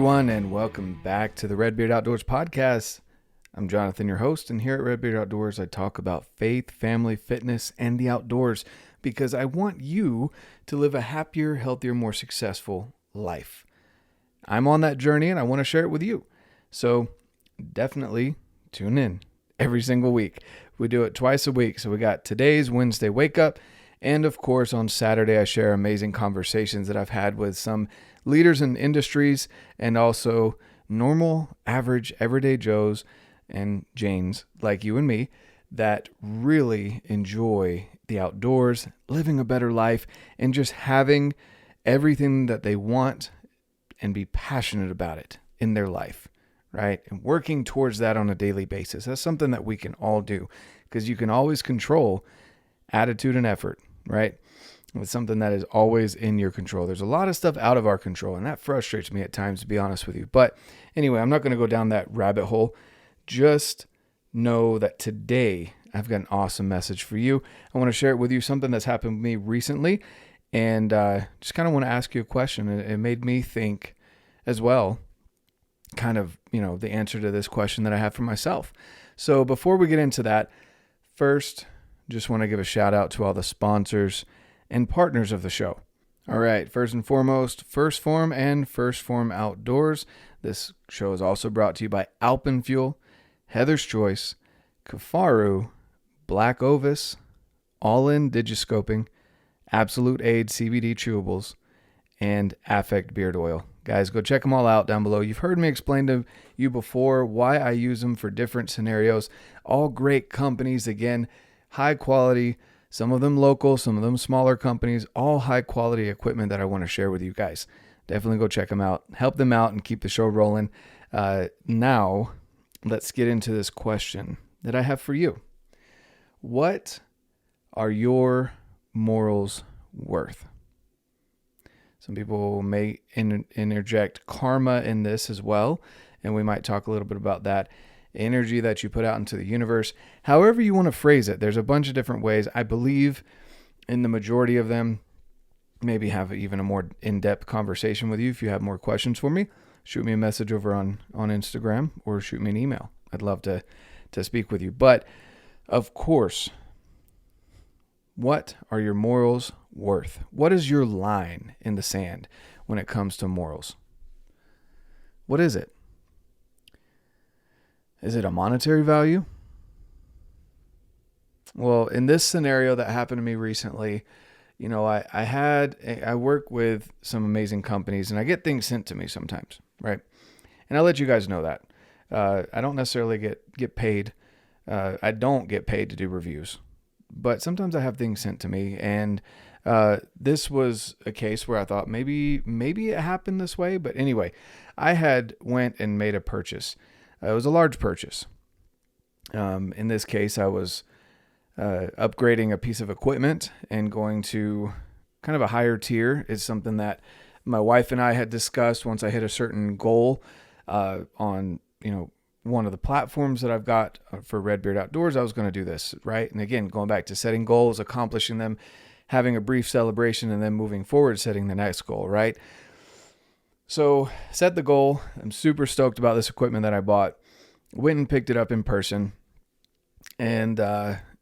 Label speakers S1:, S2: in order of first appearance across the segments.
S1: everyone, and welcome back to the RedBeard Outdoors podcast. I'm Jonathan, your host, and here at RedBeard Outdoors, I talk about faith, family, fitness, and the outdoors because I want you to live a happier, healthier, more successful life. I'm on that journey, and I want to share it with you. So definitely tune in every single week. We do it twice a week. So we got today's Wednesday Wakeup, and of course, on Saturday, I share amazing conversations that I've had with some leaders in industries and also normal, average, everyday Joes and Janes like you and me that really enjoy the outdoors, living a better life, and just having everything that they want and be passionate about it in their life, right? And working towards that on a daily basis. That's something that we can all do because you can always control attitude and effort, right? It's something that is always in your control. There's a lot of stuff out of our control, and that frustrates me at times, to be honest with you. But anyway, I'm not going to go down that rabbit hole. Just know that today I've got an awesome message for you. I want to share it with you, something that's happened with me recently, and just kind of want to ask you a question. It made me think as well, kind of, the answer to this question that I have for myself. So before we get into that, first, just want to give a shout out to all the sponsors and partners of the show. All right, first and foremost, Phorm and Phorm Outdoors. This show is also brought to you by Alpen Fuel, Heather's Choice, Kifaru, BlackOvis, Ollin Digiscoping, Absolute Aid CBD Chewables, and Affect Beard Oil. Guys, go check them all out down below. You've heard me explain to you before why I use them for different scenarios. All great companies, again, high quality, some of them local, some of them smaller companies, all high quality equipment that I want to share with you guys. Definitely go check them out, help them out, and keep the show rolling. Now, let's get into this question that I have for you. What are your morals worth? Some people may interject karma in this as well, and we might talk a little bit about that. Energy that you put out into the universe, however you want to phrase it. There's a bunch of different ways. I believe in the majority of them. Maybe have even a more in-depth conversation with you. If you have more questions for me, shoot me a message over on Instagram or shoot me an email. I'd love to speak with you. But of course, what are your morals worth? What is your line in the sand when it comes to morals? What is it? Is it a monetary value? Well, in this scenario that happened to me recently, I work with some amazing companies and I get things sent to me sometimes, right? And I'll let you guys know that. I don't necessarily get paid. I don't get paid to do reviews, but sometimes I have things sent to me. And this was a case where I thought maybe it happened this way. But anyway, I had went and made a purchase. It was a large purchase. In this case, I was upgrading a piece of equipment and going to kind of a higher tier. Is something that my wife and I had discussed once I hit a certain goal on, one of the platforms that I've got for RedBeard Outdoors. I was going to do this, right? And again, going back to setting goals, accomplishing them, having a brief celebration, and then moving forward, setting the next goal, right? So set the goal. I'm super stoked about this equipment that I bought. Went and picked it up in person and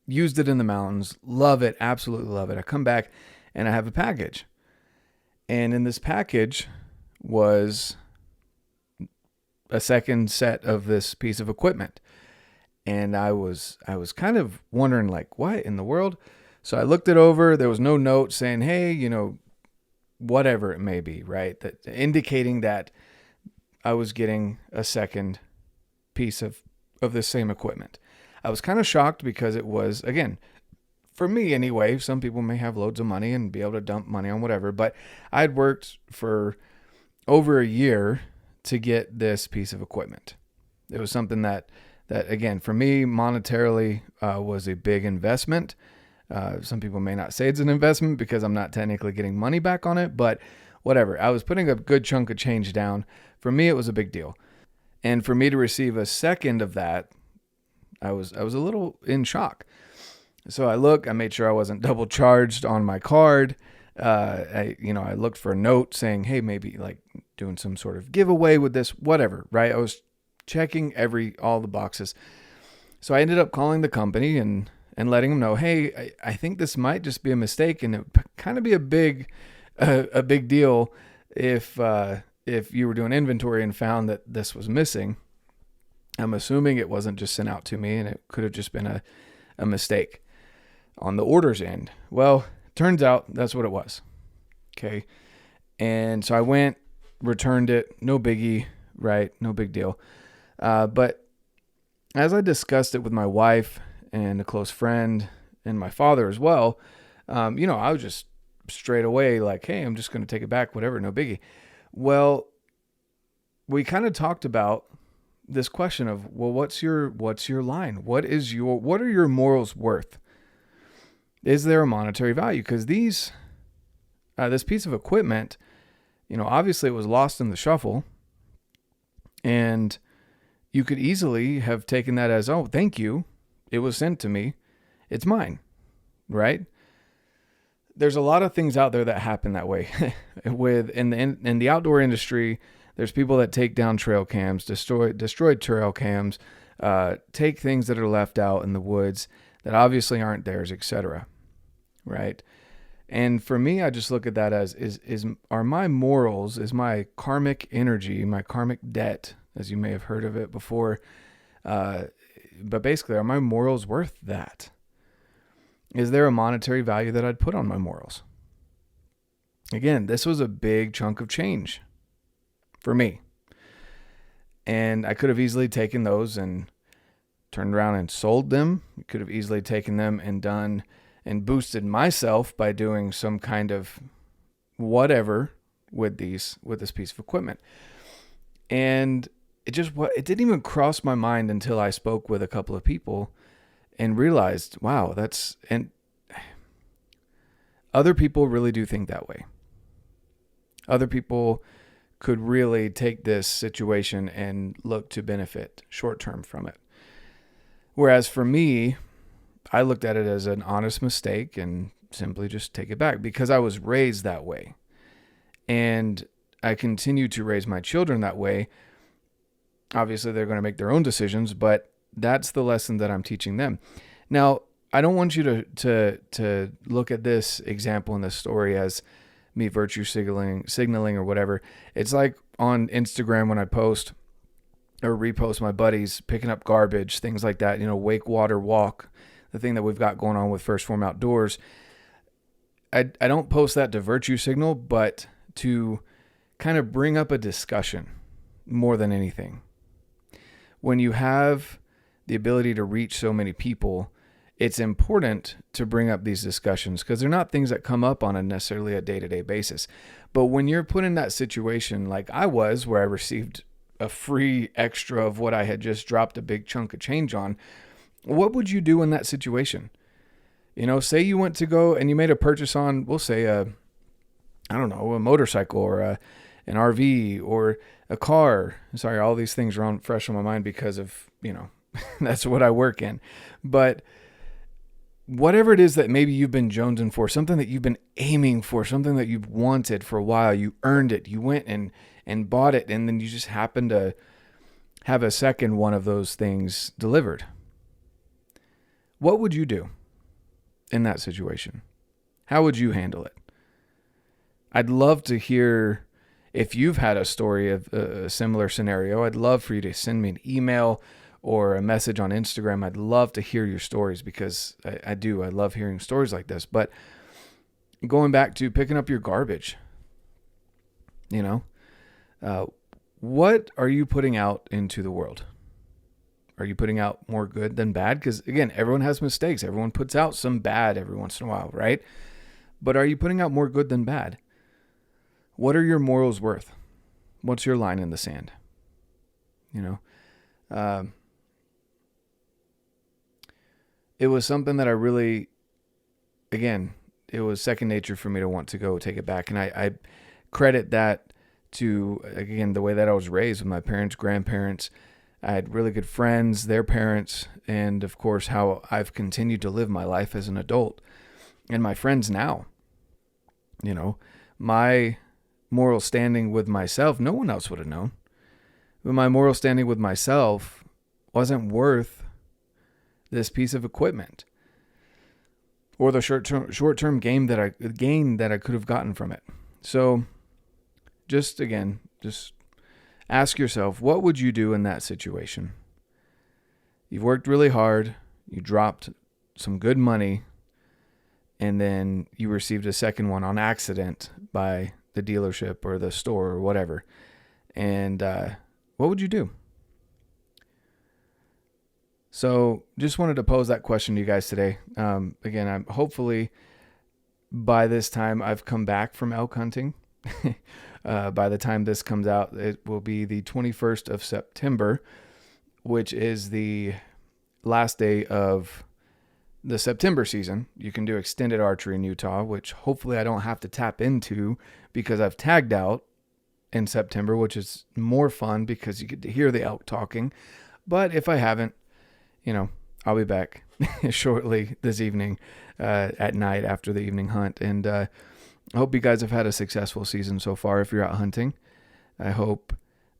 S1: used it in the mountains. Love it. Absolutely love it. I come back and I have a package. And in this package was a second set of this piece of equipment. And I was kind of wondering, like, what in the world? So I looked it over. There was no note saying, hey, whatever it may be, right? That indicating that I was getting a second piece of the same equipment. I was kind of shocked because it was, again, for me anyway, some people may have loads of money and be able to dump money on whatever, but I'd worked for over a year to get this piece of equipment. It was something that again, for me, monetarily was a big investment. Some people may not say it's an investment because I'm not technically getting money back on it, but whatever. I was putting a good chunk of change down. For me, it was a big deal. And for me to receive a second of that, I was a little in shock. So I made sure I wasn't double charged on my card. I looked for a note saying, hey, maybe like doing some sort of giveaway with this, whatever, right? I was checking all the boxes. So I ended up calling the company and letting them know, hey, I think this might just be a mistake, and it would kind of be a big deal if you were doing inventory and found that this was missing. I'm assuming it wasn't just sent out to me, and it could have just been a mistake on the orders end. Well, turns out that's what it was. Okay. And so I went, returned it, no biggie, right? No big deal. But as I discussed it with my wife and a close friend and my father as well, I was just straight away like, hey, I'm just going to take it back, whatever, no biggie. Well, we kind of talked about this question of, well, what's your line? What are your morals worth? Is there a monetary value? Because this piece of equipment, obviously it was lost in the shuffle, and you could easily have taken that as, oh, thank you. It was sent to me. It's mine, right? There's a lot of things out there that happen that way. In the outdoor industry, there's people that take down trail cams, destroy trail cams, take things that are left out in the woods that obviously aren't theirs, etc. Right? And for me, I just look at that as are my morals, is my karmic energy, my karmic debt, as you may have heard of it before. But basically, are my morals worth that? Is there a monetary value that I'd put on my morals? Again, this was a big chunk of change for me. And I could have easily taken those and turned around and sold them. I could have easily taken them and done and boosted myself by doing some kind of whatever with this piece of equipment. And it didn't even cross my mind until I spoke with a couple of people and realized, wow, and other people really do think that way. Other people could really take this situation and look to benefit short term from it. Whereas for me, I looked at it as an honest mistake and simply just take it back because I was raised that way. And I continue to raise my children that way. Obviously, they're going to make their own decisions, but that's the lesson that I'm teaching them. Now, I don't want you to look at this example in this story as me virtue signaling or whatever. It's like on Instagram when I post or repost my buddies picking up garbage, things like that, wake, water, walk, the thing that we've got going on with First Phorm Outdoors. I don't post that to virtue signal, but to kind of bring up a discussion more than anything. When you have the ability to reach so many people, it's important to bring up these discussions because they're not things that come up on necessarily a day-to-day basis. But when you're put in that situation like I was, where I received a free extra of what I had just dropped a big chunk of change on, what would you do in that situation? Say you went to go and you made a purchase on, we'll say a motorcycle or an RV or a car. Sorry, all these things are fresh on my mind because of, that's what I work in. But whatever it is that maybe you've been jonesing for, something that you've been aiming for, something that you've wanted for a while, you earned it, you went and bought it, and then you just happened to have a second one of those things delivered. What would you do in that situation? How would you handle it? I'd love to hear if you've had a story of a similar scenario. I'd love for you to send me an email or a message on Instagram. I'd love to hear your stories because I love hearing stories like this. But going back to picking up your garbage, what are you putting out into the world? Are you putting out more good than bad? Because again, everyone has mistakes. Everyone puts out some bad every once in a while, right? But are you putting out more good than bad? What are your morals worth? What's your line in the sand? It was something that I really, again, it was second nature for me to want to go take it back. And I credit that to, again, the way that I was raised with my parents, grandparents. I had really good friends, their parents, and of course, how I've continued to live my life as an adult and my friends now. My moral standing with myself, no one else would have known. But my moral standing with myself wasn't worth this piece of equipment or the short-term gain that I could have gotten from it. So just ask yourself, what would you do in that situation? You've worked really hard, you dropped some good money, and then you received a second one on accident by the dealership or the store or whatever. And what would you do? So just wanted to pose that question to you guys today. Again, I'm hopefully by this time I've come back from elk hunting. By the time this comes out, it will be the 21st of September, which is the last day of the September season. You can do extended archery in Utah, which hopefully I don't have to tap into because I've tagged out in September, which is more fun because you get to hear the elk talking. But if I haven't, I'll be back shortly this evening at night after the evening hunt. And I hope you guys have had a successful season so far if you're out hunting. I hope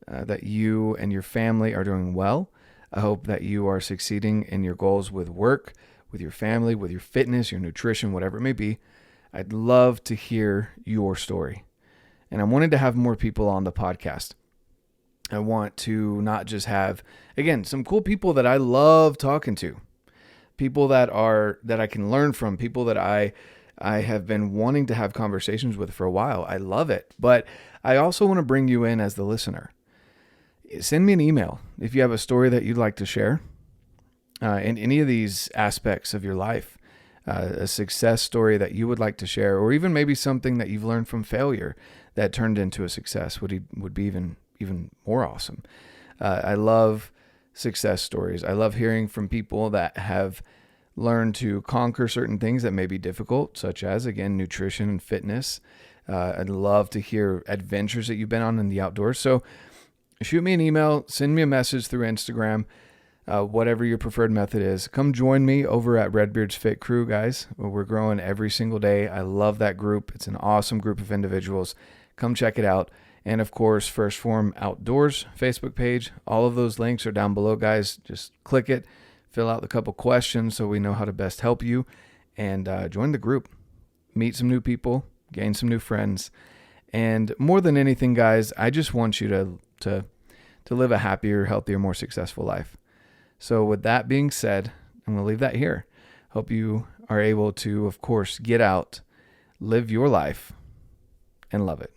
S1: that you and your family are doing well. I hope that you are succeeding in your goals with work, with your family, with your fitness, your nutrition, whatever it may be. I'd love to hear your story. And I wanted to have more people on the podcast. I want to not just have, again, some cool people that I love talking to, people that I can learn from, people that I have been wanting to have conversations with for a while. I love it. But I also want to bring you in as the listener. Send me an email if you have a story that you'd like to share in any of these aspects of your life, a success story that you would like to share, or even maybe something that you've learned from failure that turned into a success would be even more awesome. I love success stories. I love hearing from people that have learned to conquer certain things that may be difficult, such as, again, nutrition and fitness. I'd love to hear adventures that you've been on in the outdoors. So shoot me an email, send me a message through Instagram, whatever your preferred method is. Come join me over at RedBeard's Fit Crew, guys. We're growing every single day. I love that group. It's an awesome group of individuals. Come check it out. And of course, First Phorm Outdoors Facebook page. All of those links are down below, guys. Just click it, fill out a couple questions so we know how to best help you, and join the group. Meet some new people, gain some new friends. And more than anything, guys, I just want you to live a happier, healthier, more successful life. So with that being said, I'm going to leave that here. Hope you are able to, of course, get out, live your life, and love it.